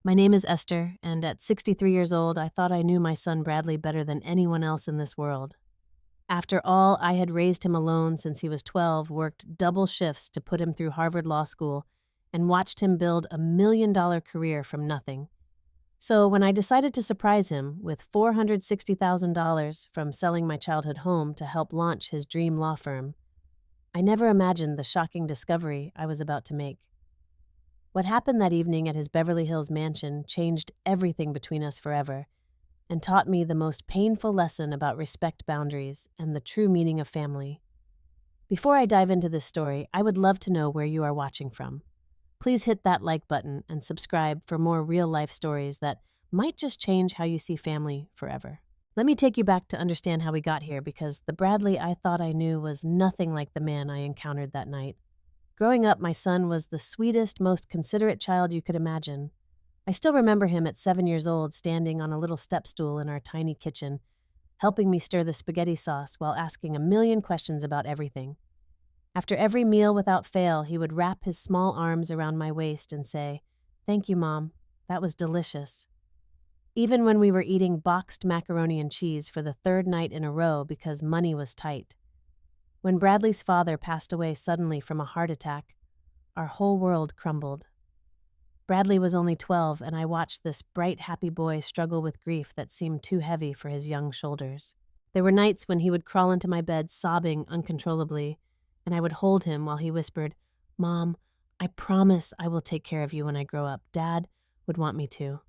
My name is Esther, and at 63 years old, I thought I knew my son Bradley better than anyone else in this world. After all, I had raised him alone since he was 12, worked double shifts to put him through Harvard Law School, and watched him build a $1 million career from nothing. So when I decided to surprise him with $460,000 from selling my childhood home to help launch his dream law firm, I never imagined the shocking discovery I was about to make. What happened that evening at his Beverly Hills mansion changed everything between us forever and taught me the most painful lesson about respect boundaries and the true meaning of family. Before I dive into this story, I would love to know where you are watching from. Please hit that like button and subscribe for more real life stories that might just change how you see family forever. Let me take you back to understand how we got here because the Bradley I thought I knew was nothing like the man I encountered that night. Growing up, my son was the sweetest, most considerate child you could imagine. I still remember him at 7 years old standing on a little step stool in our tiny kitchen, helping me stir the spaghetti sauce while asking a million questions about everything. After every meal without fail, he would wrap his small arms around my waist and say, "Thank you, Mom. That was delicious." Even when we were eating boxed macaroni and cheese for the third night in a row because money was tight. When Bradley's father passed away suddenly from a heart attack, our whole world crumbled. Bradley was only 12, and I watched this bright, happy boy struggle with grief that seemed too heavy for his young shoulders. There were nights when he would crawl into my bed sobbing uncontrollably, and I would hold him while he whispered, "Mom, I promise I will take care of you when I grow up. Dad would want me to."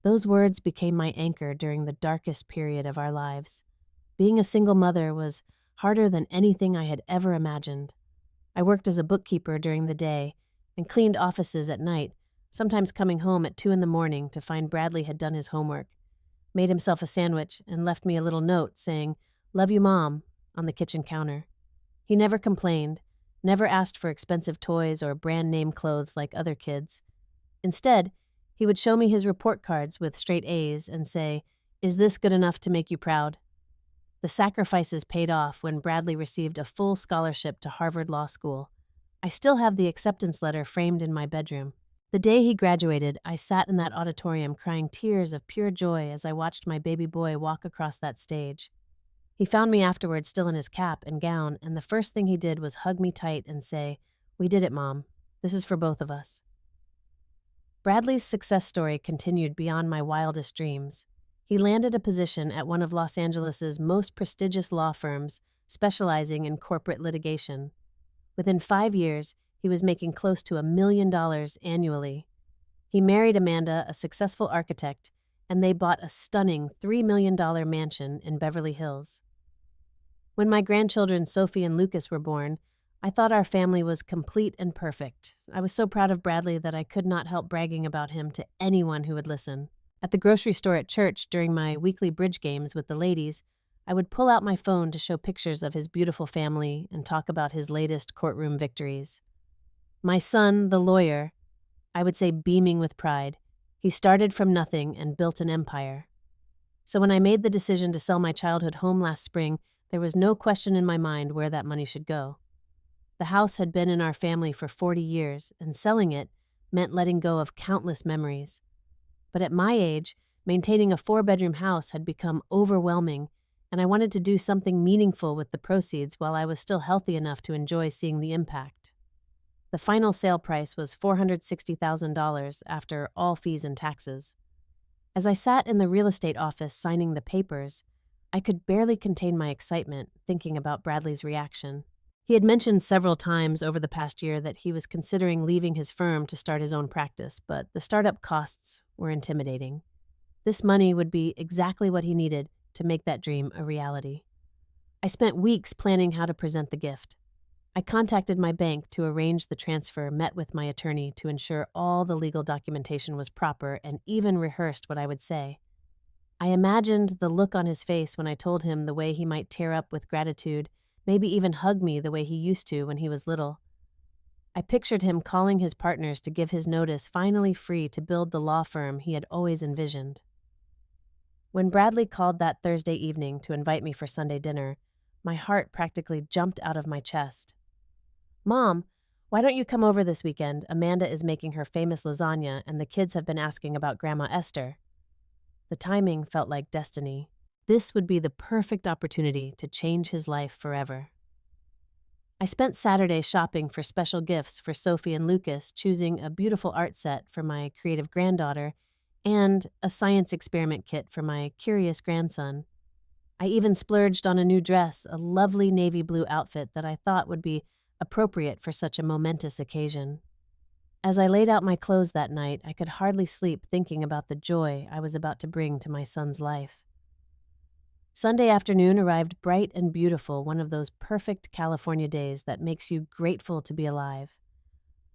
Those words became my anchor during the darkest period of our lives. Being a single mother was harder than anything I had ever imagined. I worked as a bookkeeper during the day and cleaned offices at night, sometimes coming home at 2 in the morning to find Bradley had done his homework, made himself a sandwich, and left me a little note saying, "Love you, Mom," on the kitchen counter. He never complained, never asked for expensive toys or brand name clothes like other kids. Instead, he would show me his report cards with straight A's and say, "Is this good enough to make you proud?" The sacrifices paid off when Bradley received a full scholarship to Harvard Law School. I still have the acceptance letter framed in my bedroom. The day he graduated, I sat in that auditorium crying tears of pure joy as I watched my baby boy walk across that stage. He found me afterwards still in his cap and gown, and the first thing he did was hug me tight and say, "We did it, Mom. This is for both of us." Bradley's success story continued beyond my wildest dreams. He landed a position at one of Los Angeles's most prestigious law firms, specializing in corporate litigation. Within 5 years, he was making close to $1 million annually. He married Amanda, a successful architect, and they bought a stunning $3 million mansion in Beverly Hills. When my grandchildren Sophie and Lucas were born, I thought our family was complete and perfect. I was so proud of Bradley that I could not help bragging about him to anyone who would listen. At the grocery store at church during my weekly bridge games with the ladies, I would pull out my phone to show pictures of his beautiful family and talk about his latest courtroom victories. My son, the lawyer, I would say beaming with pride, he started from nothing and built an empire. So when I made the decision to sell my childhood home last spring, there was no question in my mind where that money should go. The house had been in our family for 40 years, and selling it meant letting go of countless memories. But at my age, maintaining a 4-bedroom house had become overwhelming, and I wanted to do something meaningful with the proceeds while I was still healthy enough to enjoy seeing the impact. The final sale price was $460,000 after all fees and taxes. As I sat in the real estate office signing the papers, I could barely contain my excitement thinking about Bradley's reaction. He had mentioned several times over the past year that he was considering leaving his firm to start his own practice, but the startup costs were intimidating. This money would be exactly what he needed to make that dream a reality. I spent weeks planning how to present the gift. I contacted my bank to arrange the transfer, met with my attorney to ensure all the legal documentation was proper, and even rehearsed what I would say. I imagined the look on his face when I told him the way he might tear up with gratitude, maybe even hug me the way he used to when he was little. I pictured him calling his partners to give his notice, finally free to build the law firm he had always envisioned. When Bradley called that Thursday evening to invite me for Sunday dinner, my heart practically jumped out of my chest. "Mom, Why don't you come over this weekend? Amanda is making her famous lasagna, and the kids have been asking about Grandma Esther. The timing felt like destiny. This would be the perfect opportunity to change his life forever. I spent Saturday shopping for special gifts for Sophie and Lucas, choosing a beautiful art set for my creative granddaughter and a science experiment kit for my curious grandson. I even splurged on a new dress, a lovely navy blue outfit that I thought would be appropriate for such a momentous occasion. As I laid out my clothes that night, I could hardly sleep thinking about the joy I was about to bring to my son's life. Sunday afternoon arrived bright and beautiful, one of those perfect California days that makes you grateful to be alive.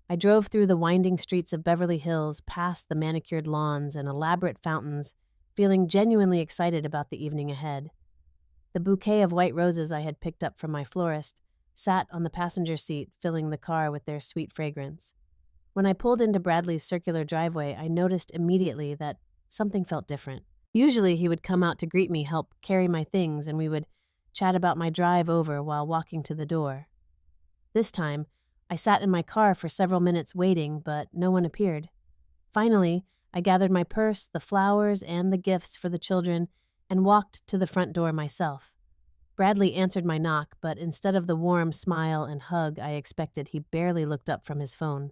I drove through the winding streets of Beverly Hills, past the manicured lawns and elaborate fountains, feeling genuinely excited about the evening ahead. The bouquet of white roses I had picked up from my florist sat on the passenger seat, filling the car with their sweet fragrance. When I pulled into Bradley's circular driveway, I noticed immediately that something felt different. Usually he would come out to greet me, help carry my things, and we would chat about my drive over while walking to the door. This time, I sat in my car for several minutes waiting, but no one appeared. Finally, I gathered my purse, the flowers, and the gifts for the children and walked to the front door myself. Bradley answered my knock, but instead of the warm smile and hug I expected, he barely looked up from his phone.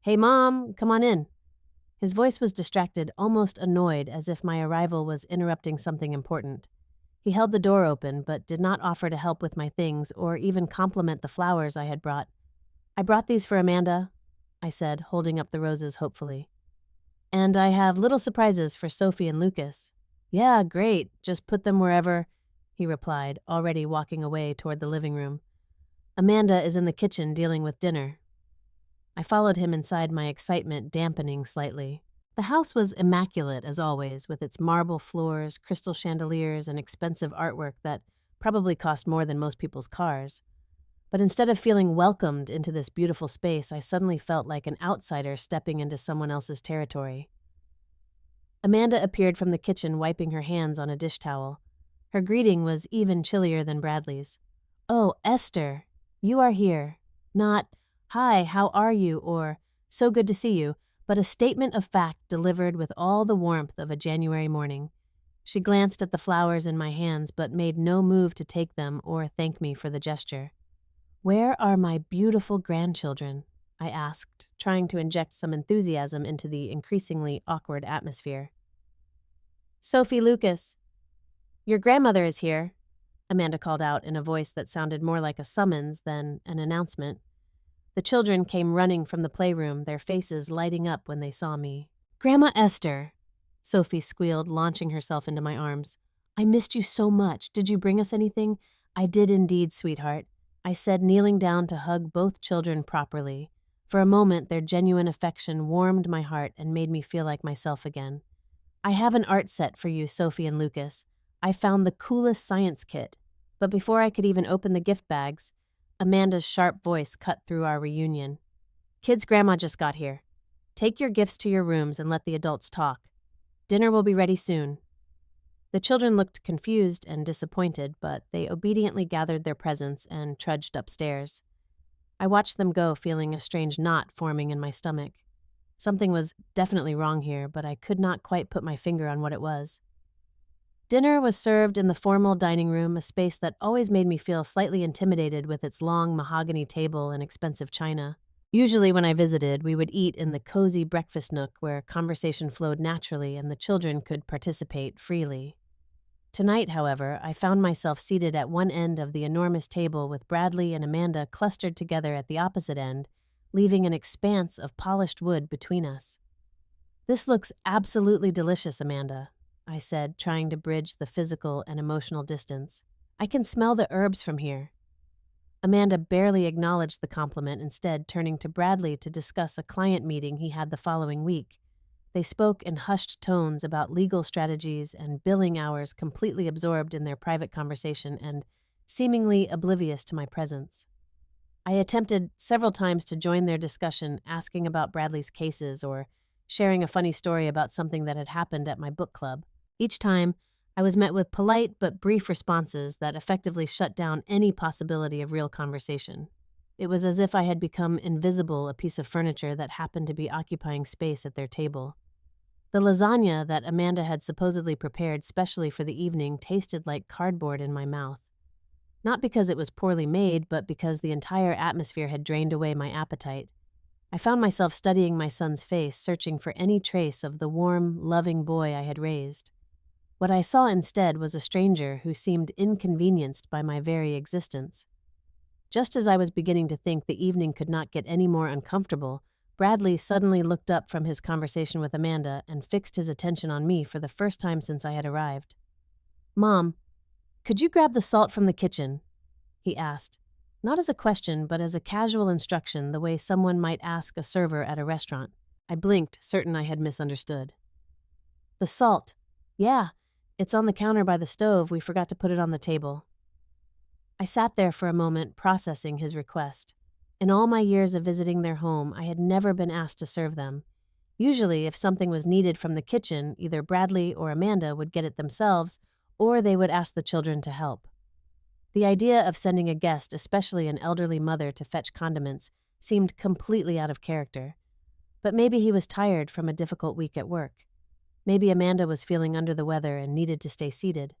"Hey, Mom, come on in." His voice was distracted, almost annoyed, as if my arrival was interrupting something important. He held the door open, but did not offer to help with my things or even compliment the flowers I had brought. "I brought these for Amanda," I said, holding up the roses hopefully. "And I have little surprises for Sophie and Lucas." "Yeah, great. Just put them wherever," he replied, already walking away toward the living room. "Amanda is in the kitchen dealing with dinner." I followed him inside, my excitement dampening slightly. The house was immaculate as always, with its marble floors, crystal chandeliers, and expensive artwork that probably cost more than most people's cars. But instead of feeling welcomed into this beautiful space, I suddenly felt like an outsider stepping into someone else's territory. Amanda appeared from the kitchen, wiping her hands on a dish towel. Her greeting was even chillier than Bradley's. "Oh, Esther, you are here." Not, "Hi, how are you?" or "So good to see you," but a statement of fact delivered with all the warmth of a January morning. She glanced at the flowers in my hands, but made no move to take them or thank me for the gesture. "Where are my beautiful grandchildren?" I asked, trying to inject some enthusiasm into the increasingly awkward atmosphere. "Sophie, Lucas, your grandmother is here," Amanda called out in a voice that sounded more like a summons than an announcement. The children came running from the playroom, their faces lighting up when they saw me. "Grandma Esther," Sophie squealed, launching herself into my arms. "I missed you so much. Did you bring us anything?" "I did indeed, sweetheart," I said, kneeling down to hug both children properly. For a moment, their genuine affection warmed my heart and made me feel like myself again. "I have an art set for you, Sophie and Lucas. I found the coolest science kit." But before I could even open the gift bags, Amanda's sharp voice cut through our reunion. "Kids' grandma just got here. Take your gifts to your rooms and let the adults talk. Dinner will be ready soon." The children looked confused and disappointed, but they obediently gathered their presents and trudged upstairs. I watched them go, feeling a strange knot forming in my stomach. Something was definitely wrong here, but I could not quite put my finger on what it was. Dinner was served in the formal dining room, a space that always made me feel slightly intimidated with its long mahogany table and expensive china. Usually when I visited, we would eat in the cozy breakfast nook where conversation flowed naturally and the children could participate freely. Tonight, however, I found myself seated at one end of the enormous table with Bradley and Amanda clustered together at the opposite end, leaving an expanse of polished wood between us. "This looks absolutely delicious, Amanda," I said, trying to bridge the physical and emotional distance. "I can smell the herbs from here." Amanda barely acknowledged the compliment, instead turning to Bradley to discuss a client meeting he had the following week. They spoke in hushed tones about legal strategies and billing hours, completely absorbed in their private conversation and seemingly oblivious to my presence. I attempted several times to join their discussion, asking about Bradley's cases or sharing a funny story about something that had happened at my book club. Each time, I was met with polite but brief responses that effectively shut down any possibility of real conversation. It was as if I had become invisible, a piece of furniture that happened to be occupying space at their table. The lasagna that Amanda had supposedly prepared specially for the evening tasted like cardboard in my mouth. Not because it was poorly made, but because the entire atmosphere had drained away my appetite. I found myself studying my son's face, searching for any trace of the warm, loving boy I had raised. What I saw instead was a stranger who seemed inconvenienced by my very existence. Just as I was beginning to think the evening could not get any more uncomfortable, Bradley suddenly looked up from his conversation with Amanda and fixed his attention on me for the first time since I had arrived. "Mom, could you grab the salt from the kitchen?" he asked, not as a question, but as a casual instruction, the way someone might ask a server at a restaurant. I blinked, certain I had misunderstood. "The salt. Yeah, it's on the counter by the stove. We forgot to put it on the table." I sat there for a moment, processing his request. In all my years of visiting their home, I had never been asked to serve them. Usually, if something was needed from the kitchen, either Bradley or Amanda would get it themselves, or they would ask the children to help. The idea of sending a guest, especially an elderly mother, to fetch condiments seemed completely out of character. But maybe he was tired from a difficult week at work. Maybe Amanda was feeling under the weather and needed to stay seated.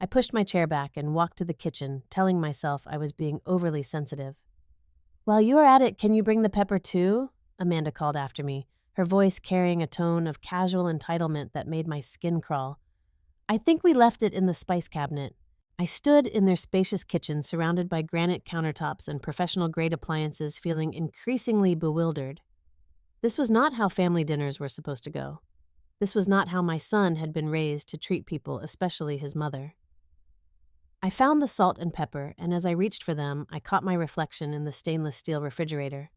I pushed my chair back and walked to the kitchen, telling myself I was being overly sensitive. "While you are at it, can you bring the pepper too?" Amanda called after me, her voice carrying a tone of casual entitlement that made my skin crawl. "I think we left it in the spice cabinet." I stood in their spacious kitchen surrounded by granite countertops and professional-grade appliances, feeling increasingly bewildered. This was not how family dinners were supposed to go. This was not how my son had been raised to treat people, especially his mother. I found the salt and pepper, and as I reached for them, I caught my reflection in the stainless steel refrigerator.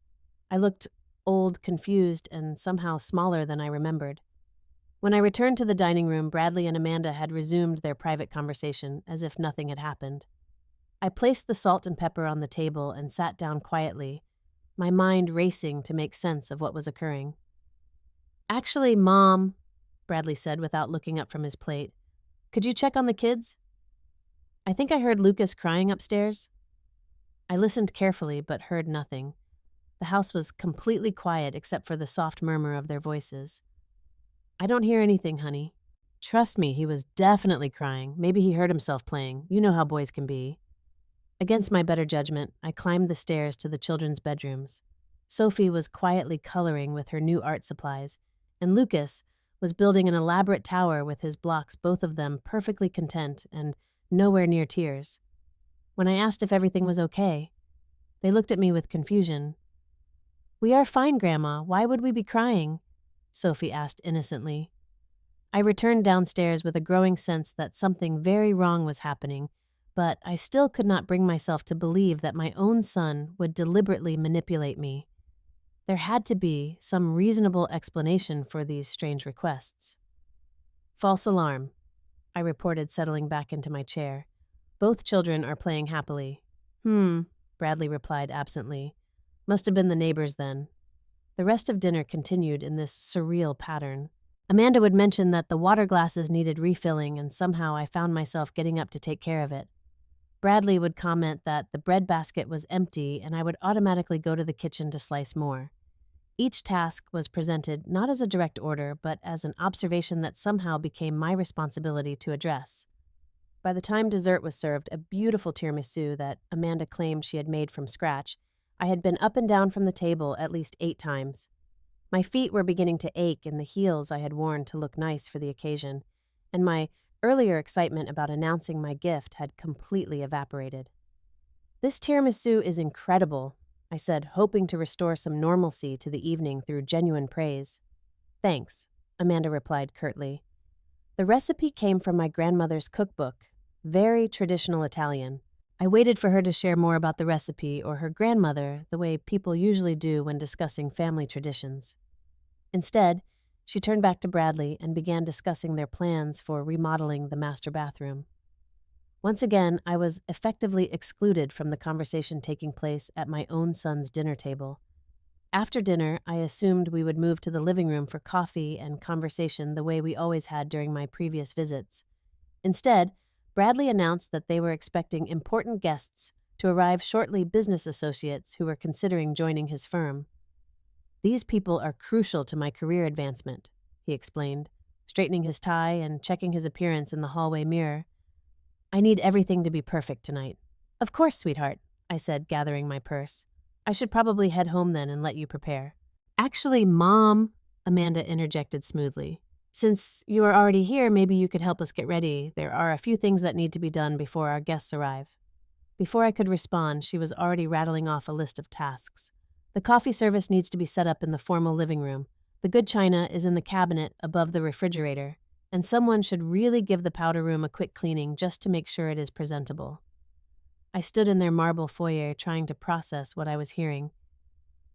I looked old, confused, and somehow smaller than I remembered. When I returned to the dining room, Bradley and Amanda had resumed their private conversation, as if nothing had happened. I placed the salt and pepper on the table and sat down quietly, my mind racing to make sense of what was occurring. "Actually, Mom," Bradley said without looking up from his plate, "could you check on the kids? I think I heard Lucas crying upstairs." I listened carefully but heard nothing. The house was completely quiet except for the soft murmur of their voices. "I don't hear anything, honey." Trust me, he was definitely crying. Maybe he hurt himself playing. You know how boys can be. Against my better judgment, I climbed the stairs to the children's bedrooms. Sophie was quietly coloring with her new art supplies, and Lucas was building an elaborate tower with his blocks, both of them perfectly content and nowhere near tears. When I asked if everything was okay, they looked at me with confusion. "We are fine, Grandma. Why would we be crying?" Sophie asked innocently. I returned downstairs with a growing sense that something very wrong was happening, but I still could not bring myself to believe that my own son would deliberately manipulate me. There had to be some reasonable explanation for these strange requests. "False alarm," I reported, settling back into my chair. "Both children are playing happily." Bradley replied absently. "Must have been the neighbors then." The rest of dinner continued in this surreal pattern. Amanda would mention that the water glasses needed refilling, and somehow I found myself getting up to take care of it. Bradley would comment that the bread basket was empty, and I would automatically go to the kitchen to slice more. Each task was presented not as a direct order, but as an observation that somehow became my responsibility to address. By the time dessert was served, a beautiful tiramisu that Amanda claimed she had made from scratch, I had been up and down from the table at least 8 times. My feet were beginning to ache in the heels I had worn to look nice for the occasion, and my earlier excitement about announcing my gift had completely evaporated. "This tiramisu is incredible," I said, hoping to restore some normalcy to the evening through genuine praise. "Thanks," Amanda replied curtly. The recipe came from my grandmother's cookbook, very traditional Italian. I waited for her to share more about the recipe or her grandmother, the way people usually do when discussing family traditions. Instead, she turned back to Bradley and began discussing their plans for remodeling the master bathroom. Once again, I was effectively excluded from the conversation taking place at my own son's dinner table. After dinner, I assumed we would move to the living room for coffee and conversation the way we always had during my previous visits. Instead, Bradley announced that they were expecting important guests To arrive shortly, business associates who were considering joining his firm. These people are crucial to my career advancement, he explained, straightening his tie and checking his appearance in the hallway mirror. I need everything to be perfect tonight. Of course, sweetheart, I said, gathering my purse. I should probably head home then and let you prepare. Actually, Mom, Amanda interjected smoothly. Since you are already here, maybe you could help us get ready. There are a few things that need to be done before our guests arrive. Before I could respond, she was already rattling off a list of tasks. The coffee service needs to be set up in the formal living room. The good china is in the cabinet above the refrigerator, and someone should really give the powder room a quick cleaning just to make sure it is presentable. I stood in their marble foyer trying to process what I was hearing.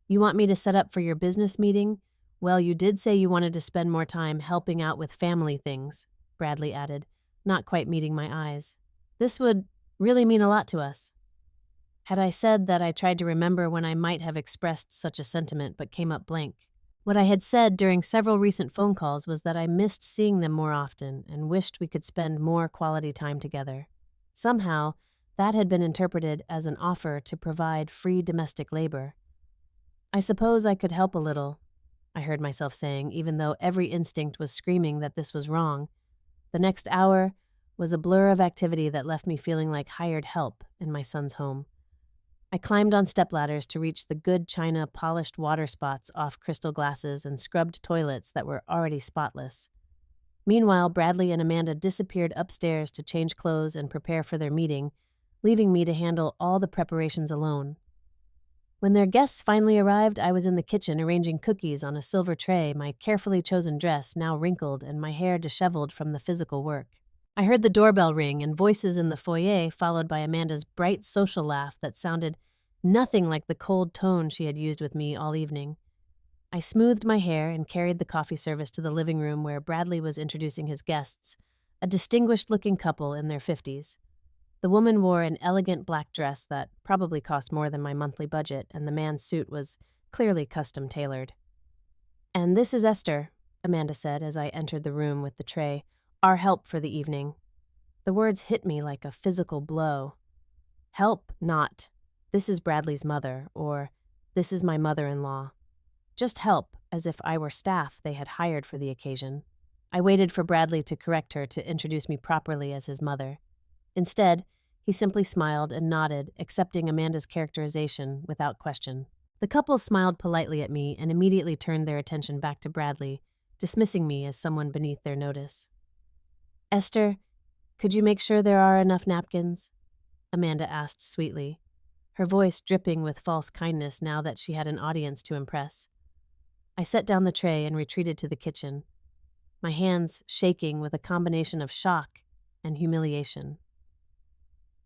You want me to set up for your business meeting? Well, you did say you wanted to spend more time helping out with family things, Bradley added, not quite meeting my eyes. This would really mean a lot to us. Had I said that I tried to remember when I might have expressed such a sentiment but came up blank? What I had said during several recent phone calls was that I missed seeing them more often and wished we could spend more quality time together. Somehow, that had been interpreted as an offer to provide free domestic labor. I suppose I could help a little, I heard myself saying, even though every instinct was screaming that this was wrong. The next hour was a blur of activity that left me feeling like hired help in my son's home. I climbed on stepladders to reach the good china polished water spots off crystal glasses and scrubbed toilets that were already spotless. Meanwhile, Bradley and Amanda disappeared upstairs to change clothes and prepare for their meeting, leaving me to handle all the preparations alone. When their guests finally arrived, I was in the kitchen arranging cookies on a silver tray, my carefully chosen dress now wrinkled and my hair disheveled from the physical work. I heard the doorbell ring and voices in the foyer, followed by Amanda's bright social laugh that sounded nothing like the cold tone she had used with me all evening. I smoothed my hair and carried the coffee service to the living room where Bradley was introducing his guests, a distinguished-looking couple in their 50s. The woman wore an elegant black dress that probably cost more than my monthly budget, and the man's suit was clearly custom-tailored. "And this is Esther," Amanda said as I entered the room with the tray, "our help for the evening." The words hit me like a physical blow. Help, not, "This is Bradley's mother," or "This is my mother-in-law." Just help, as if I were staff they had hired for the occasion. I waited for Bradley to correct her to introduce me properly as his mother. Instead, he simply smiled and nodded, accepting Amanda's characterization without question. The couple smiled politely at me and immediately turned their attention back to Bradley, dismissing me as someone beneath their notice. "Esther, could you make sure there are enough napkins?" Amanda asked sweetly, her voice dripping with false kindness now that she had an audience to impress. I set down the tray and retreated to the kitchen, my hands shaking with a combination of shock and humiliation.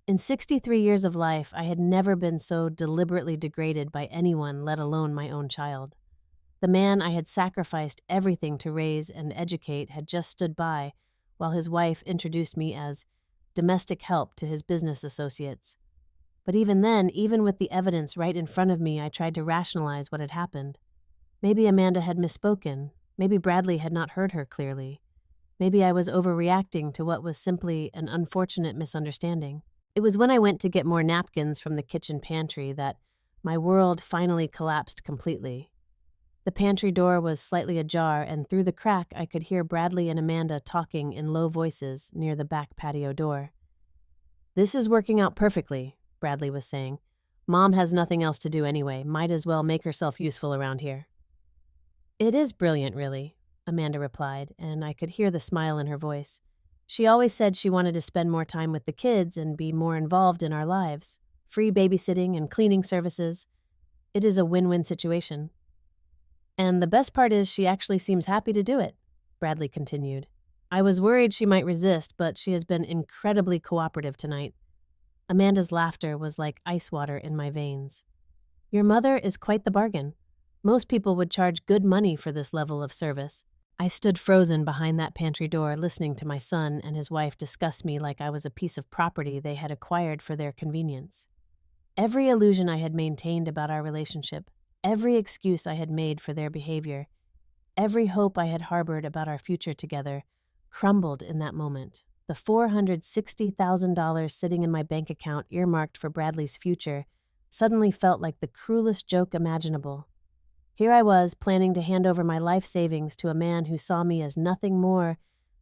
In 63 years of life, I had never been so deliberately degraded by anyone, let alone my own child. The man I had sacrificed everything to raise and educate had just stood by while his wife introduced me as domestic help to his business associates. But even then, even with the evidence right in front of me, I tried to rationalize what had happened. Maybe Amanda had misspoken. Maybe Bradley had not heard her clearly. Maybe I was overreacting to what was simply an unfortunate misunderstanding. It was when I went to get more napkins from the kitchen pantry that my world finally collapsed completely. The pantry door was slightly ajar, and through the crack I could hear Bradley and Amanda talking in low voices near the back patio door. "This is working out perfectly," Bradley was saying. "Mom has nothing else to do anyway. Might as well make herself useful around here." "It is brilliant, really," Amanda replied, and I could hear the smile in her voice. She always said she wanted to spend more time with the kids and be more involved in our lives. Free babysitting and cleaning services. It is a win-win situation. "And the best part is she actually seems happy to do it," Bradley continued. "I was worried she might resist, but she has been incredibly cooperative tonight." Amanda's laughter was like ice water in my veins. "Your mother is quite the bargain. Most people would charge good money for this level of service." I stood frozen behind that pantry door, listening to my son and his wife discuss me like I was a piece of property they had acquired for their convenience. Every illusion I had maintained about our relationship, every excuse I had made for their behavior, every hope I had harbored about our future together, crumbled in that moment. The $460,000 sitting in my bank account earmarked for Bradley's future suddenly felt like the cruelest joke imaginable. Here I was planning to hand over my life savings to a man who saw me as nothing more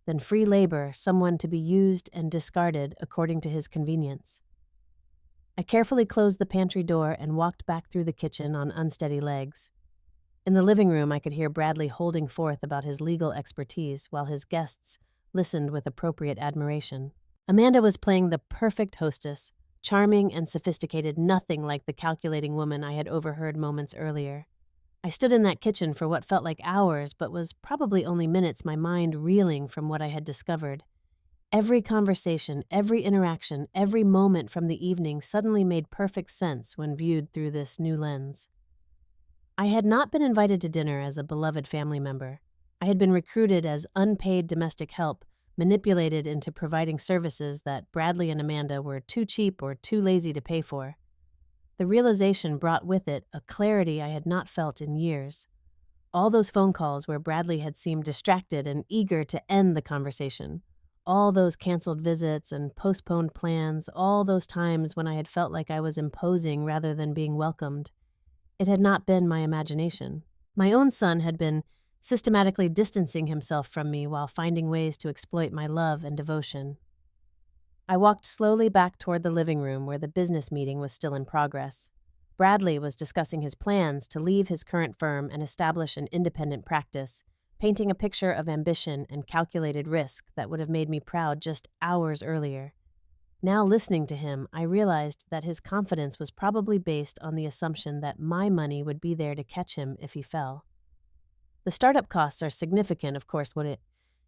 than free labor, someone to be used and discarded according to his convenience. I carefully closed the pantry door and walked back through the kitchen on unsteady legs. In the living room, I could hear Bradley holding forth about his legal expertise while his guests listened with appropriate admiration. Amanda was playing the perfect hostess, charming and sophisticated, nothing like the calculating woman I had overheard moments earlier. I stood in that kitchen for what felt like hours, but was probably only minutes, my mind reeling from what I had discovered. Every conversation, every interaction, every moment from the evening suddenly made perfect sense when viewed through this new lens. I had not been invited to dinner as a beloved family member. I had been recruited as unpaid domestic help, manipulated into providing services that Bradley and Amanda were too cheap or too lazy to pay for. The realization brought with it a clarity I had not felt in years. All those phone calls where Bradley had seemed distracted and eager to end the conversation. All those canceled visits and postponed plans, all those times when I had felt like I was imposing rather than being welcomed. It had not been my imagination. My own son had been systematically distancing himself from me while finding ways to exploit my love and devotion. I walked slowly back toward the living room where the business meeting was still in progress. Bradley was discussing his plans to leave his current firm and establish an independent practice, painting a picture of ambition and calculated risk that would have made me proud just hours earlier. Now listening to him, I realized that his confidence was probably based on the assumption that my money would be there to catch him if he fell. The startup costs are significant, of course,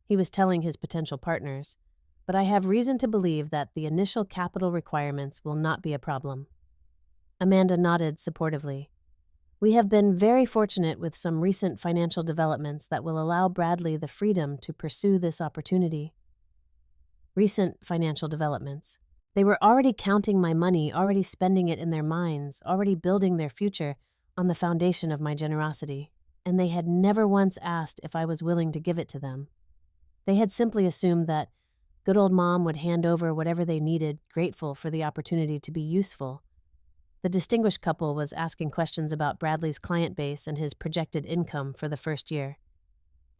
he was telling his potential partners, but I have reason to believe that the initial capital requirements will not be a problem. Amanda nodded supportively. We have been very fortunate with some recent financial developments that will allow Bradley the freedom to pursue this opportunity. Recent financial developments. They were already counting my money, already spending it in their minds, already building their future on the foundation of my generosity, and they had never once asked if I was willing to give it to them. They had simply assumed that good old Mom would hand over whatever they needed, grateful for the opportunity to be useful. The distinguished couple was asking questions about Bradley's client base and his projected income for the first year.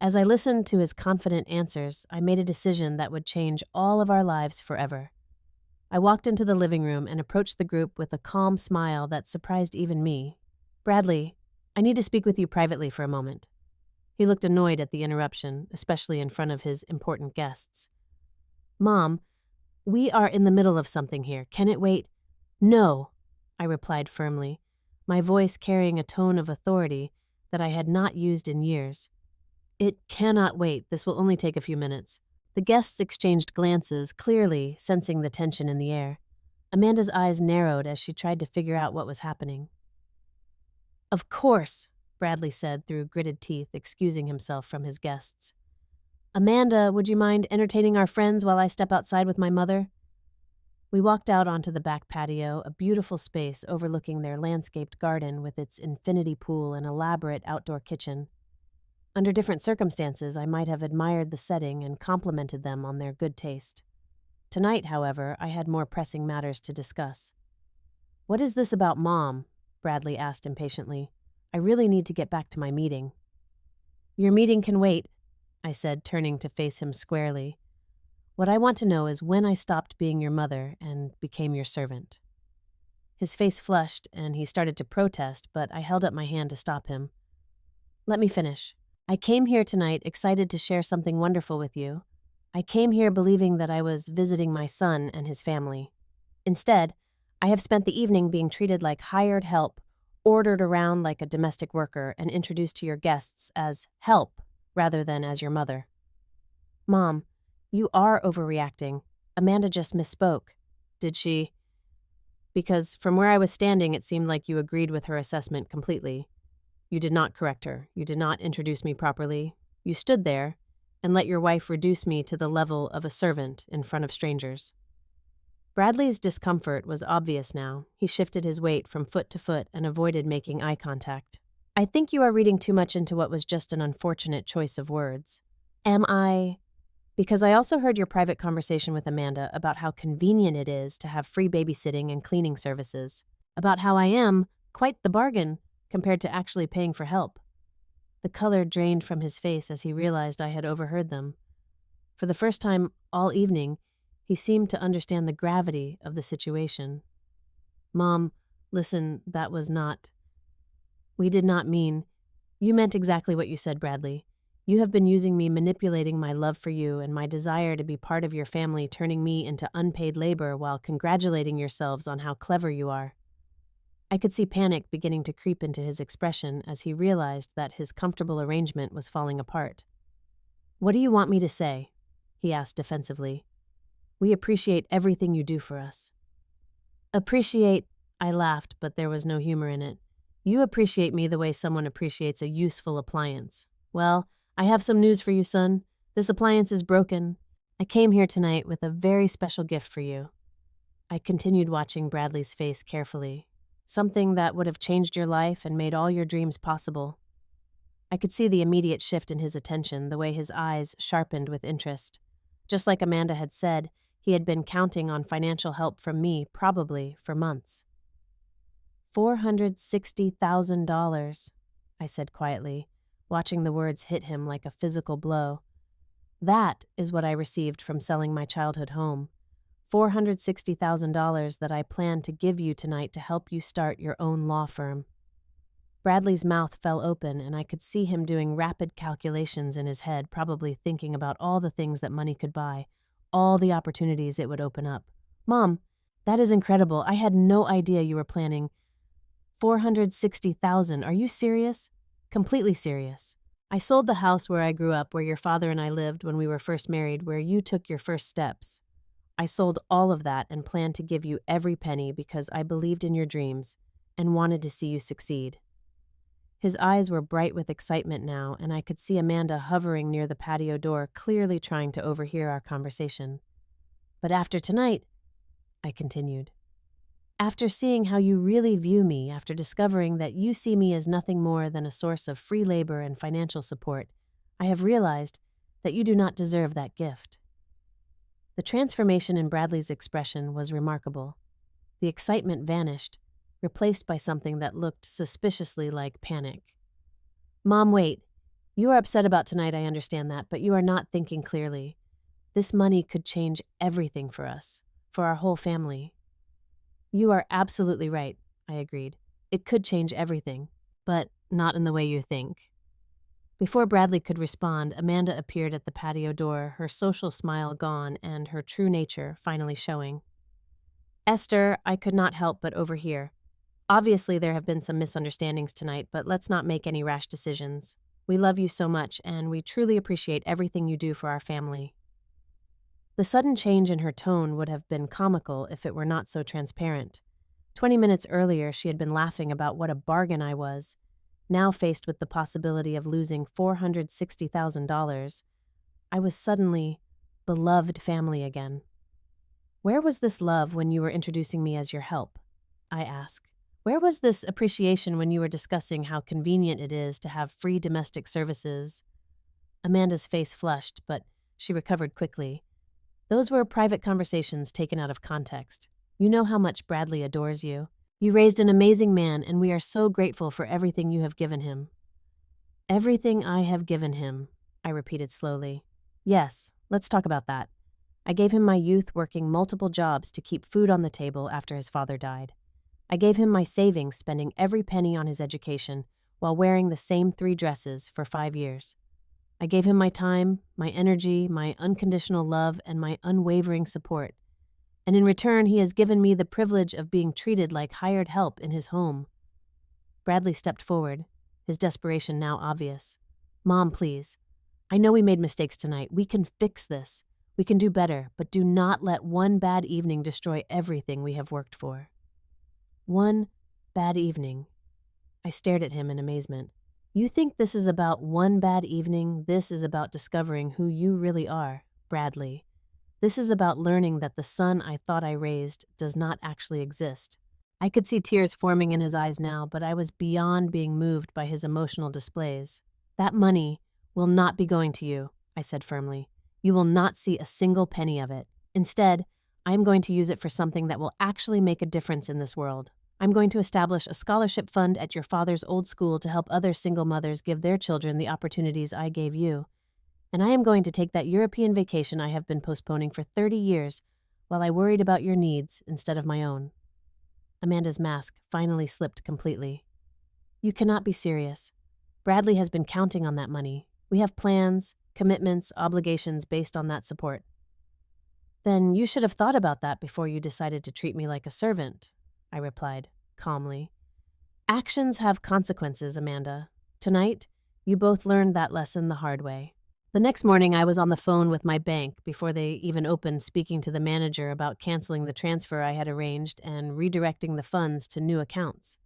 As I listened to his confident answers, I made a decision that would change all of our lives forever. I walked into the living room and approached the group with a calm smile that surprised even me. Bradley, I need to speak with you privately for a moment. He looked annoyed at the interruption, especially in front of his important guests. Mom, we are in the middle of something here. Can it wait? No, I replied firmly, my voice carrying a tone of authority that I had not used in years. It cannot wait. This will only take a few minutes. The guests exchanged glances, clearly sensing the tension in the air. Amanda's eyes narrowed as she tried to figure out what was happening. Of course, Bradley said through gritted teeth, excusing himself from his guests. Amanda, would you mind entertaining our friends while I step outside with my mother? We walked out onto the back patio, a beautiful space overlooking their landscaped garden with its infinity pool and elaborate outdoor kitchen. Under different circumstances, I might have admired the setting and complimented them on their good taste. Tonight, however, I had more pressing matters to discuss. What is this about Mom? Bradley asked impatiently. I really need to get back to my meeting. Your meeting can wait, I said, turning to face him squarely. What I want to know is when I stopped being your mother and became your servant. His face flushed, and he started to protest, but I held up my hand to stop him. Let me finish. I came here tonight excited to share something wonderful with you. I came here believing that I was visiting my son and his family. Instead, I have spent the evening being treated like hired help, ordered around like a domestic worker, and introduced to your guests as help rather than as your mother. Mom, you are overreacting. Amanda just misspoke. Did she? Because from where I was standing, it seemed like you agreed with her assessment completely. You did not correct her. You did not introduce me properly. You stood there and let your wife reduce me to the level of a servant in front of strangers. Bradley's discomfort was obvious now. He shifted his weight from foot to foot and avoided making eye contact. I think you are reading too much into what was just an unfortunate choice of words. Am I? Because I also heard your private conversation with Amanda about how convenient it is to have free babysitting and cleaning services, about how I am quite the bargain compared to actually paying for help. The color drained from his face as he realized I had overheard them. For the first time all evening, he seemed to understand the gravity of the situation. Mom, listen, that was not. We did not mean. You meant exactly what you said, Bradley. You have been using me, manipulating my love for you and my desire to be part of your family, turning me into unpaid labor while congratulating yourselves on how clever you are. I could see panic beginning to creep into his expression as he realized that his comfortable arrangement was falling apart. What do you want me to say? He asked defensively. We appreciate everything you do for us. Appreciate, I laughed, but there was no humor in it. You appreciate me the way someone appreciates a useful appliance. Well, I have some news for you, son. This appliance is broken. I came here tonight with a very special gift for you. I continued watching Bradley's face carefully. Something that would have changed your life and made all your dreams possible. I could see the immediate shift in his attention, the way his eyes sharpened with interest. Just like Amanda had said, he had been counting on financial help from me, probably for months. $460,000, I said quietly, watching the words hit him like a physical blow. That is what I received from selling my childhood home. $460,000 that I plan to give you tonight to help you start your own law firm. Bradley's mouth fell open, and I could see him doing rapid calculations in his head, probably thinking about all the things that money could buy, all the opportunities it would open up. Mom, that is incredible. I had no idea you were planning. $460,000. Are you serious? Completely serious. I sold the house where I grew up, where your father and I lived when we were first married, where you took your first steps. I sold all of that and planned to give you every penny because I believed in your dreams and wanted to see you succeed. His eyes were bright with excitement now, and I could see Amanda hovering near the patio door, clearly trying to overhear our conversation. But after tonight, I continued, after seeing how you really view me, after discovering that you see me as nothing more than a source of free labor and financial support, I have realized that you do not deserve that gift. The transformation in Bradley's expression was remarkable. The excitement vanished, replaced by something that looked suspiciously like panic. Mom, wait. You are upset about tonight, I understand that, but you are not thinking clearly. This money could change everything for us, for our whole family. You are absolutely right, I agreed. It could change everything, but not in the way you think. Before Bradley could respond, Amanda appeared at the patio door, her social smile gone and her true nature finally showing. Esther, I could not help but overhear. Obviously, there have been some misunderstandings tonight, but let's not make any rash decisions. We love you so much, and we truly appreciate everything you do for our family. The sudden change in her tone would have been comical if it were not so transparent. 20 minutes earlier, she had been laughing about what a bargain I was. Now faced with the possibility of losing $460,000, I was suddenly beloved family again. Where was this love when you were introducing me as your help? I asked. Where was this appreciation when you were discussing how convenient it is to have free domestic services? Amanda's face flushed, but she recovered quickly. Those were private conversations taken out of context. You know how much Bradley adores you. You raised an amazing man, and we are so grateful for everything you have given him. Everything I have given him, I repeated slowly. Yes, let's talk about that. I gave him my youth working multiple jobs to keep food on the table after his father died. I gave him my savings, spending every penny on his education while wearing the same 3 dresses for 5 years. I gave him my time, my energy, my unconditional love, and my unwavering support. And in return, he has given me the privilege of being treated like hired help in his home. Bradley stepped forward, his desperation now obvious. Mom, please. I know we made mistakes tonight. We can fix this. We can do better, but do not let one bad evening destroy everything we have worked for. One bad evening. I stared at him in amazement. You think this is about one bad evening? This is about discovering who you really are, Bradley. This is about learning that the son I thought I raised does not actually exist. I could see tears forming in his eyes now, but I was beyond being moved by his emotional displays. That money will not be going to you, I said firmly. You will not see a single penny of it. Instead, I am going to use it for something that will actually make a difference in this world. I'm going to establish a scholarship fund at your father's old school to help other single mothers give their children the opportunities I gave you. And I am going to take that European vacation I have been postponing for 30 years while I worried about your needs instead of my own." Amanda's mask finally slipped completely. "You cannot be serious. Bradley has been counting on that money. We have plans, commitments, obligations based on that support." "Then you should have thought about that before you decided to treat me like a servant," I replied, calmly. "Actions have consequences, Amanda. Tonight, you both learned that lesson the hard way." The next morning, I was on the phone with my bank before they even opened, speaking to the manager about canceling the transfer I had arranged and redirecting the funds to new accounts.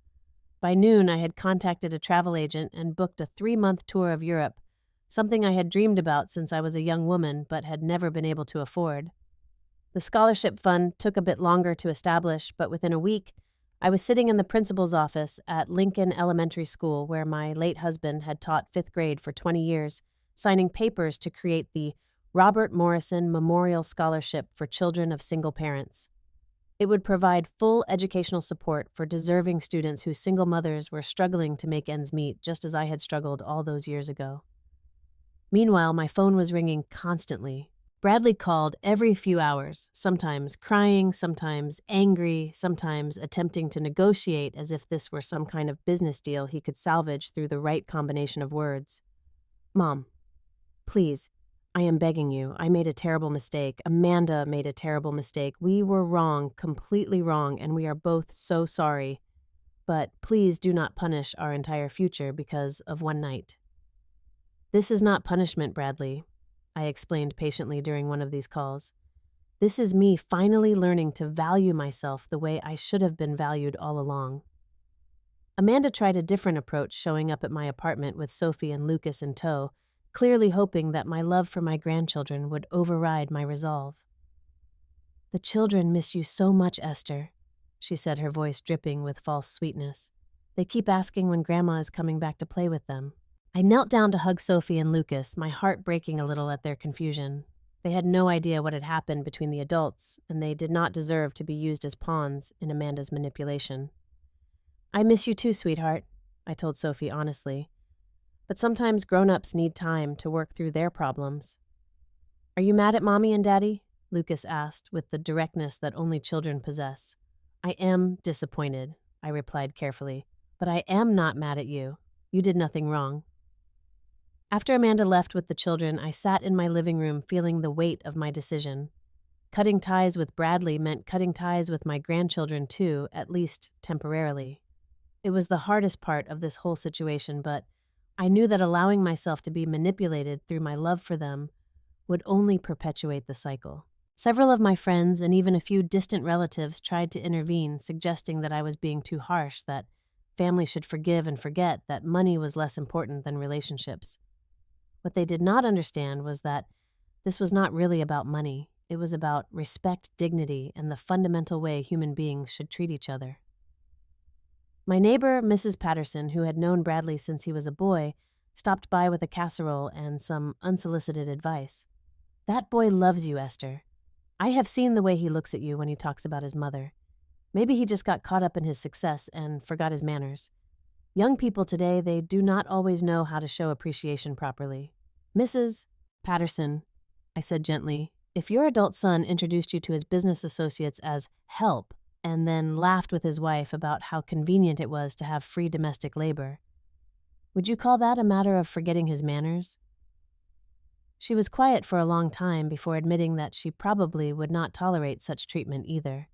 By noon, I had contacted a travel agent and booked a 3-month tour of Europe, something I had dreamed about since I was a young woman but had never been able to afford. The scholarship fund took a bit longer to establish, but within a week, I was sitting in the principal's office at Lincoln Elementary School, where my late husband had taught 5th grade for 20 years, signing papers to create the Robert Morrison Memorial Scholarship for children of single parents. It would provide full educational support for deserving students whose single mothers were struggling to make ends meet, just as I had struggled all those years ago. Meanwhile, my phone was ringing constantly. Bradley called every few hours, sometimes crying, sometimes angry, sometimes attempting to negotiate as if this were some kind of business deal he could salvage through the right combination of words. "Mom, please, I am begging you. I made a terrible mistake. Amanda made a terrible mistake. We were wrong, completely wrong, and we are both so sorry. But please do not punish our entire future because of one night." "This is not punishment, Bradley," I explained patiently during one of these calls. "This is me finally learning to value myself the way I should have been valued all along." Amanda tried a different approach, showing up at my apartment with Sophie and Lucas in tow, clearly hoping that my love for my grandchildren would override my resolve. "The children miss you so much, Esther," she said, her voice dripping with false sweetness. "They keep asking when Grandma is coming back to play with them." I knelt down to hug Sophie and Lucas, my heart breaking a little at their confusion. They had no idea what had happened between the adults, and they did not deserve to be used as pawns in Amanda's manipulation. "I miss you too, sweetheart," I told Sophie honestly. "But sometimes grown-ups need time to work through their problems." "Are you mad at Mommy and Daddy?" Lucas asked with the directness that only children possess. "I am disappointed," I replied carefully, "but I am not mad at you. You did nothing wrong." After Amanda left with the children, I sat in my living room feeling the weight of my decision. Cutting ties with Bradley meant cutting ties with my grandchildren too, at least temporarily. It was the hardest part of this whole situation, but I knew that allowing myself to be manipulated through my love for them would only perpetuate the cycle. Several of my friends and even a few distant relatives tried to intervene, suggesting that I was being too harsh, that families should forgive and forget, that money was less important than relationships. What they did not understand was that this was not really about money. It was about respect, dignity, and the fundamental way human beings should treat each other. My neighbor, Mrs. Patterson, who had known Bradley since he was a boy, stopped by with a casserole and some unsolicited advice. "That boy loves you, Esther. I have seen the way he looks at you when he talks about his mother. Maybe he just got caught up in his success and forgot his manners. Young people today, they do not always know how to show appreciation properly." "Mrs. Patterson," I said gently, "if your adult son introduced you to his business associates as help and then laughed with his wife about how convenient it was to have free domestic labor, would you call that a matter of forgetting his manners?" She was quiet for a long time before admitting that she probably would not tolerate such treatment either.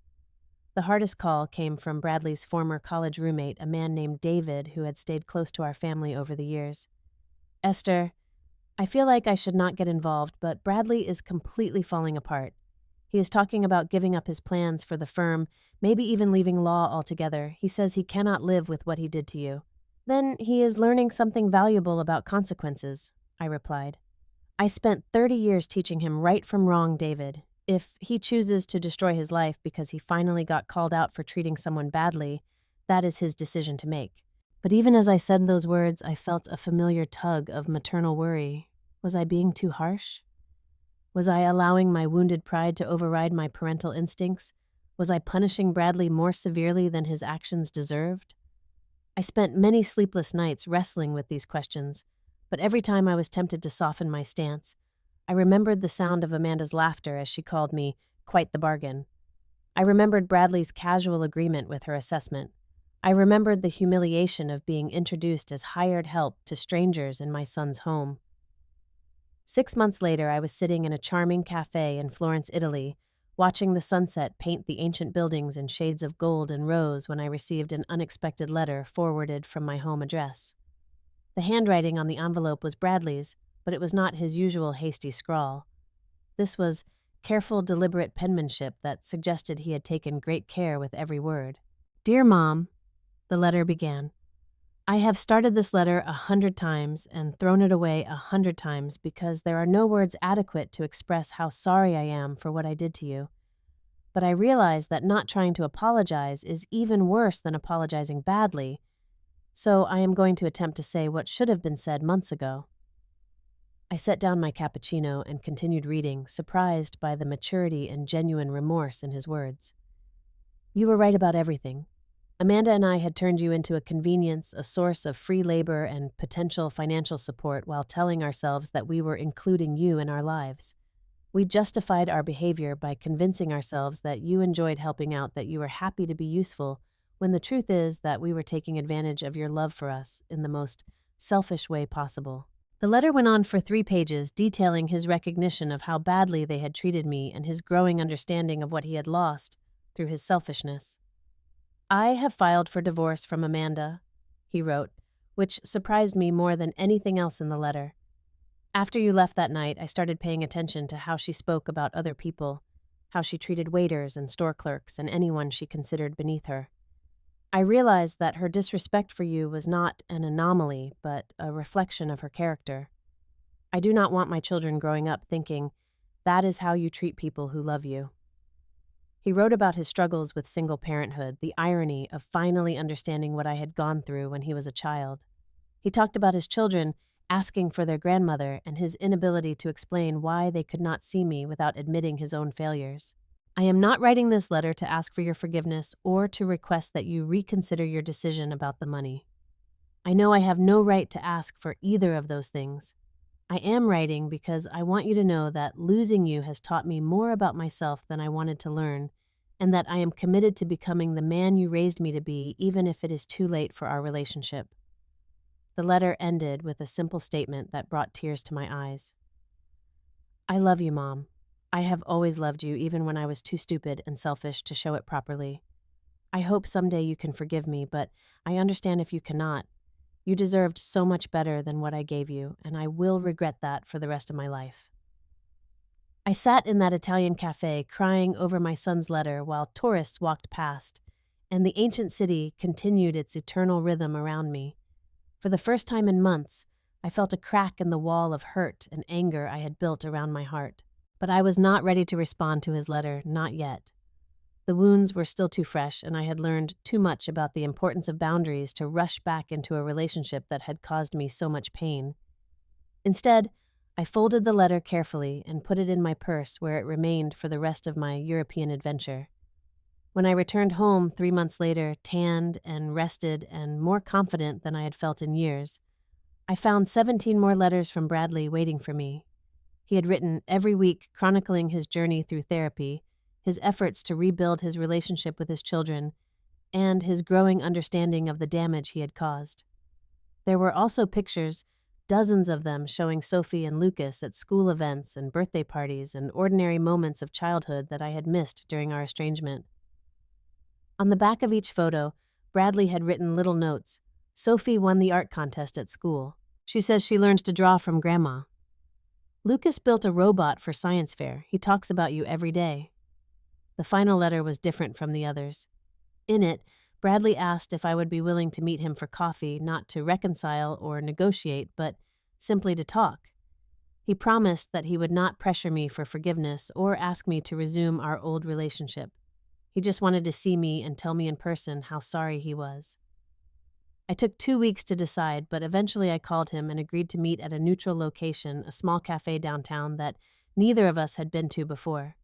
The hardest call came from Bradley's former college roommate, a man named David, who had stayed close to our family over the years. "Esther, I feel like I should not get involved, but Bradley is completely falling apart. He is talking about giving up his plans for the firm, maybe even leaving law altogether. He says he cannot live with what he did to you." "Then he is learning something valuable about consequences," I replied. "I spent 30 years teaching him right from wrong, David. If he chooses to destroy his life because he finally got called out for treating someone badly, that is his decision to make." But even as I said those words, I felt a familiar tug of maternal worry. Was I being too harsh? Was I allowing my wounded pride to override my parental instincts? Was I punishing Bradley more severely than his actions deserved? I spent many sleepless nights wrestling with these questions, but every time I was tempted to soften my stance, I remembered the sound of Amanda's laughter as she called me quite the bargain. I remembered Bradley's casual agreement with her assessment. I remembered the humiliation of being introduced as hired help to strangers in my son's home. 6 months later, I was sitting in a charming cafe in Florence, Italy, watching the sunset paint the ancient buildings in shades of gold and rose when I received an unexpected letter forwarded from my home address. The handwriting on the envelope was Bradley's, but it was not his usual hasty scrawl. This was careful, deliberate penmanship that suggested he had taken great care with every word. "Dear Mom," the letter began, "I have started this letter 100 times and thrown it away 100 times because there are no words adequate to express how sorry I am for what I did to you. But I realize that not trying to apologize is even worse than apologizing badly, so I am going to attempt to say what should have been said months ago." I set down my cappuccino and continued reading, surprised by the maturity and genuine remorse in his words. "You were right about everything. Amanda and I had turned you into a convenience, a source of free labor and potential financial support while telling ourselves that we were including you in our lives. We justified our behavior by convincing ourselves that you enjoyed helping out, that you were happy to be useful, when the truth is that we were taking advantage of your love for us in the most selfish way possible." The letter went on for 3 pages, detailing his recognition of how badly they had treated me and his growing understanding of what he had lost through his selfishness. "I have filed for divorce from Amanda," he wrote, which surprised me more than anything else in the letter. "After you left that night, I started paying attention to how she spoke about other people, how she treated waiters and store clerks and anyone she considered beneath her. I realized that her disrespect for you was not an anomaly, but a reflection of her character. I do not want my children growing up thinking, that is how you treat people who love you." He wrote about his struggles with single parenthood, the irony of finally understanding what I had gone through when he was a child. He talked about his children asking for their grandmother and his inability to explain why they could not see me without admitting his own failures. "I am not writing this letter to ask for your forgiveness or to request that you reconsider your decision about the money. I know I have no right to ask for either of those things. I am writing because I want you to know that losing you has taught me more about myself than I wanted to learn, and that I am committed to becoming the man you raised me to be, even if it is too late for our relationship." The letter ended with a simple statement that brought tears to my eyes. "I love you, Mom. I have always loved you, even when I was too stupid and selfish to show it properly. I hope someday you can forgive me, but I understand if you cannot. You deserved so much better than what I gave you, and I will regret that for the rest of my life." I sat in that Italian cafe crying over my son's letter while tourists walked past, and the ancient city continued its eternal rhythm around me. For the first time in months, I felt a crack in the wall of hurt and anger I had built around my heart. But I was not ready to respond to his letter, not yet. The wounds were still too fresh, and I had learned too much about the importance of boundaries to rush back into a relationship that had caused me so much pain. Instead, I folded the letter carefully and put it in my purse, where it remained for the rest of my European adventure. When I returned home 3 months later, tanned and rested and more confident than I had felt in years, I found 17 more letters from Bradley waiting for me. He had written every week, chronicling his journey through therapy, his efforts to rebuild his relationship with his children, and his growing understanding of the damage he had caused. There were also pictures, dozens of them, showing Sophie and Lucas at school events and birthday parties and ordinary moments of childhood that I had missed during our estrangement. On the back of each photo, Bradley had written little notes. "Sophie won the art contest at school. She says she learns to draw from Grandma. Lucas built a robot for science fair. He talks about you every day." The final letter was different from the others. In it, Bradley asked if I would be willing to meet him for coffee, not to reconcile or negotiate, but simply to talk. He promised that he would not pressure me for forgiveness or ask me to resume our old relationship. He just wanted to see me and tell me in person how sorry he was. I took 2 weeks to decide, but eventually I called him and agreed to meet at a neutral location, a small cafe downtown that neither of us had been to before.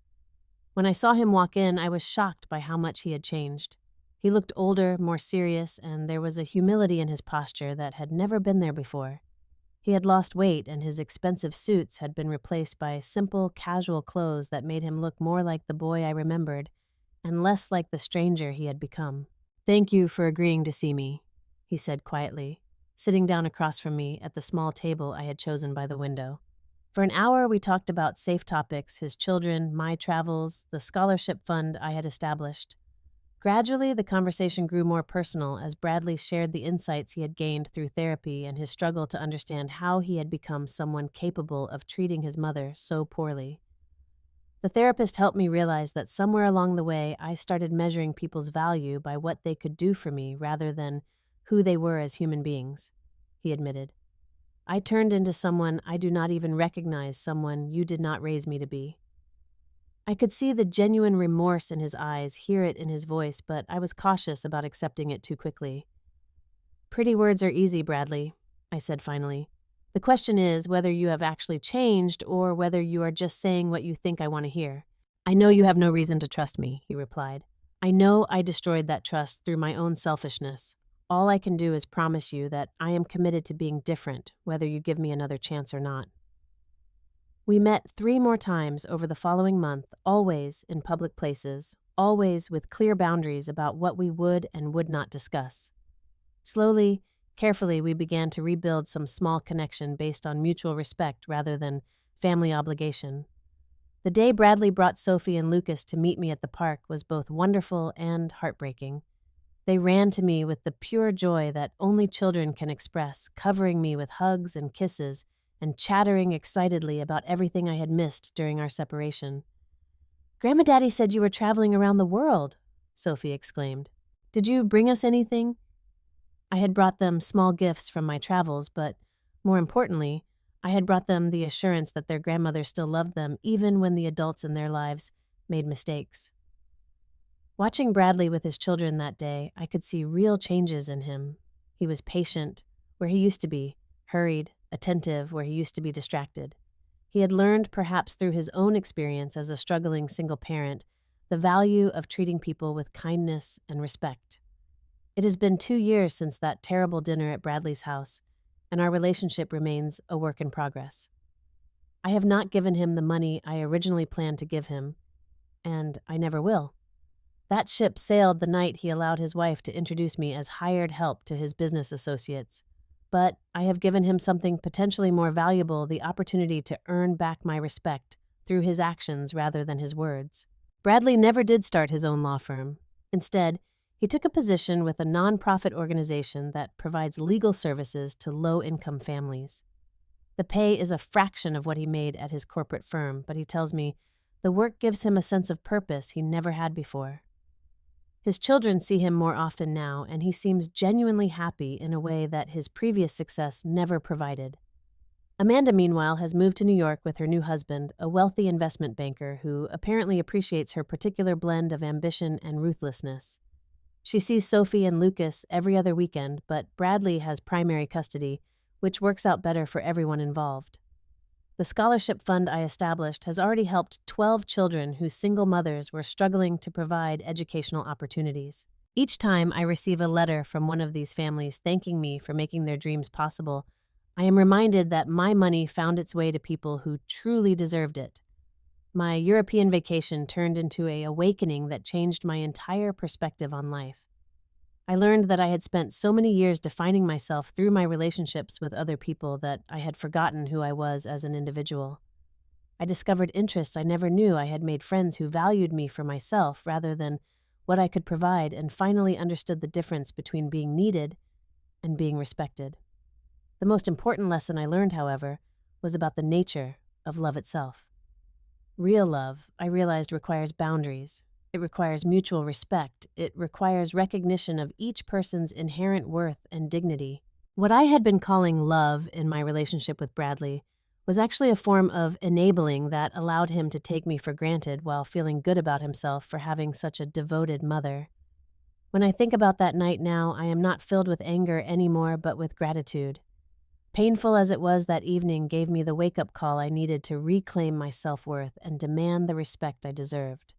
When I saw him walk in, I was shocked by how much he had changed. He looked older, more serious, and there was a humility in his posture that had never been there before. He had lost weight, and his expensive suits had been replaced by simple, casual clothes that made him look more like the boy I remembered and less like the stranger he had become. "Thank you for agreeing to see me," he said quietly, sitting down across from me at the small table I had chosen by the window. For an hour, we talked about safe topics: his children, my travels, the scholarship fund I had established. Gradually, the conversation grew more personal as Bradley shared the insights he had gained through therapy and his struggle to understand how he had become someone capable of treating his mother so poorly. The therapist helped me realize that somewhere along the way, I started measuring people's value by what they could do for me rather than who they were as human beings, he admitted. "I turned into someone I do not even recognize, someone you did not raise me to be." I could see the genuine remorse in his eyes, hear it in his voice, but I was cautious about accepting it too quickly. "Pretty words are easy, Bradley," I said finally. "The question is whether you have actually changed or whether you are just saying what you think I want to hear." "I know you have no reason to trust me," he replied. "I know I destroyed that trust through my own selfishness. All I can do is promise you that I am committed to being different, whether you give me another chance or not." We met 3 more times over the following month, always in public places, always with clear boundaries about what we would and would not discuss. Slowly, carefully, we began to rebuild some small connection based on mutual respect rather than family obligation. The day Bradley brought Sophie and Lucas to meet me at the park was both wonderful and heartbreaking. They ran to me with the pure joy that only children can express, covering me with hugs and kisses, and chattering excitedly about everything I had missed during our separation. "Grandma Daddy said you were traveling around the world," Sophie exclaimed. "Did you bring us anything?" I had brought them small gifts from my travels, but more importantly, I had brought them the assurance that their grandmother still loved them even when the adults in their lives made mistakes. Watching Bradley with his children that day, I could see real changes in him. He was patient, where he used to be, hurried, attentive, where he used to be distracted. He had learned, perhaps through his own experience as a struggling single parent, the value of treating people with kindness and respect. It has been 2 years since that terrible dinner at Bradley's house, and our relationship remains a work in progress. I have not given him the money I originally planned to give him, and I never will. That ship sailed the night he allowed his wife to introduce me as hired help to his business associates. But I have given him something potentially more valuable, the opportunity to earn back my respect through his actions rather than his words. Bradley never did start his own law firm. Instead, he took a position with a nonprofit organization that provides legal services to low-income families. The pay is a fraction of what he made at his corporate firm, but he tells me the work gives him a sense of purpose he never had before. His children see him more often now, and he seems genuinely happy in a way that his previous success never provided. Amanda, meanwhile, has moved to New York with her new husband, a wealthy investment banker who apparently appreciates her particular blend of ambition and ruthlessness. She sees Sophie and Lucas every other weekend, but Bradley has primary custody, which works out better for everyone involved. The scholarship fund I established has already helped 12 children whose single mothers were struggling to provide educational opportunities. Each time I receive a letter from one of these families thanking me for making their dreams possible, I am reminded that my money found its way to people who truly deserved it. My European vacation turned into an awakening that changed my entire perspective on life. I learned that I had spent so many years defining myself through my relationships with other people that I had forgotten who I was as an individual. I discovered interests I never knew. I had made friends who valued me for myself rather than what I could provide, and finally understood the difference between being needed and being respected. The most important lesson I learned, however, was about the nature of love itself. Real love, I realized, requires boundaries. It requires mutual respect. It requires recognition of each person's inherent worth and dignity. What I had been calling love in my relationship with Bradley was actually a form of enabling that allowed him to take me for granted while feeling good about himself for having such a devoted mother. When I think about that night now, I am not filled with anger anymore, but with gratitude. Painful as it was that evening gave me the wake-up call I needed to reclaim my self-worth and demand the respect I deserved.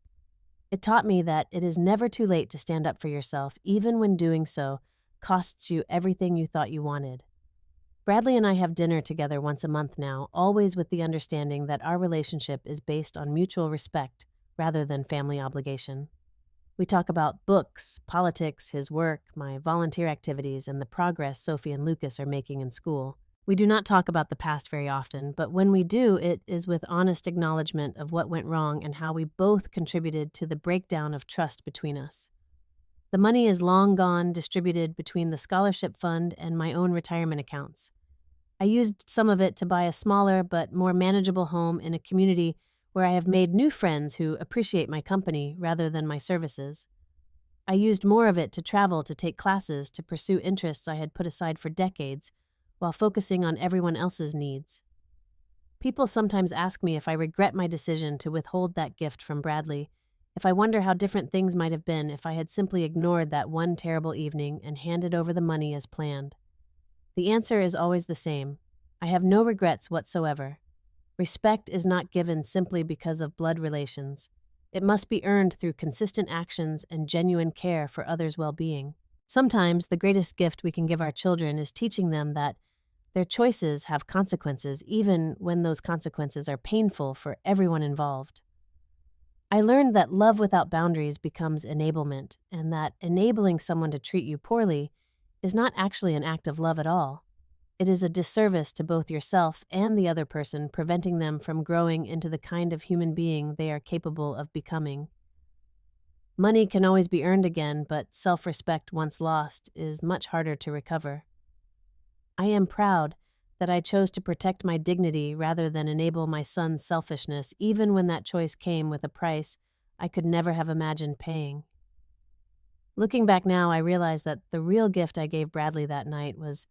It taught me that it is never too late to stand up for yourself, even when doing so costs you everything you thought you wanted. Bradley and I have dinner together once a month now, always with the understanding that our relationship is based on mutual respect rather than family obligation. We talk about books, politics, his work, my volunteer activities, and the progress Sophie and Lucas are making in school. We do not talk about the past very often, but when we do, it is with honest acknowledgement of what went wrong and how we both contributed to the breakdown of trust between us. The money is long gone, distributed between the scholarship fund and my own retirement accounts. I used some of it to buy a smaller but more manageable home in a community where I have made new friends who appreciate my company rather than my services. I used more of it to travel to take classes to pursue interests I had put aside for decades, while focusing on everyone else's needs. People sometimes ask me if I regret my decision to withhold that gift from Bradley, if I wonder how different things might have been if I had simply ignored that one terrible evening and handed over the money as planned. The answer is always the same. I have no regrets whatsoever. Respect is not given simply because of blood relations. It must be earned through consistent actions and genuine care for others' well-being. Sometimes the greatest gift we can give our children is teaching them that their choices have consequences, even when those consequences are painful for everyone involved. I learned that love without boundaries becomes enablement, and that enabling someone to treat you poorly is not actually an act of love at all. It is a disservice to both yourself and the other person, preventing them from growing into the kind of human being they are capable of becoming. Money can always be earned again, but self-respect once lost is much harder to recover. I am proud that I chose to protect my dignity rather than enable my son's selfishness, even when that choice came with a price I could never have imagined paying. Looking back now, I realize that the real gift I gave Bradley that night was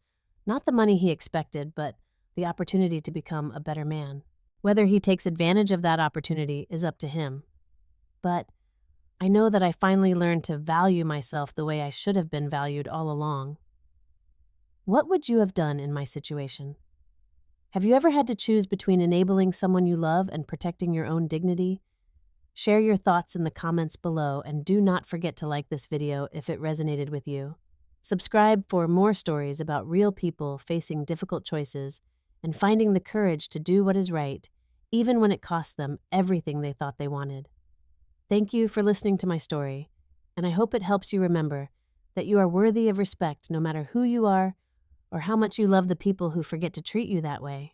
not the money he expected, but the opportunity to become a better man. Whether he takes advantage of that opportunity is up to him. But I know that I finally learned to value myself the way I should have been valued all along. What would you have done in my situation? Have you ever had to choose between enabling someone you love and protecting your own dignity? Share your thoughts in the comments below, and do not forget to like this video if it resonated with you. Subscribe for more stories about real people facing difficult choices and finding the courage to do what is right, even when it costs them everything they thought they wanted. Thank you for listening to my story, and I hope it helps you remember that you are worthy of respect no matter who you are or how much you love the people who forget to treat you that way.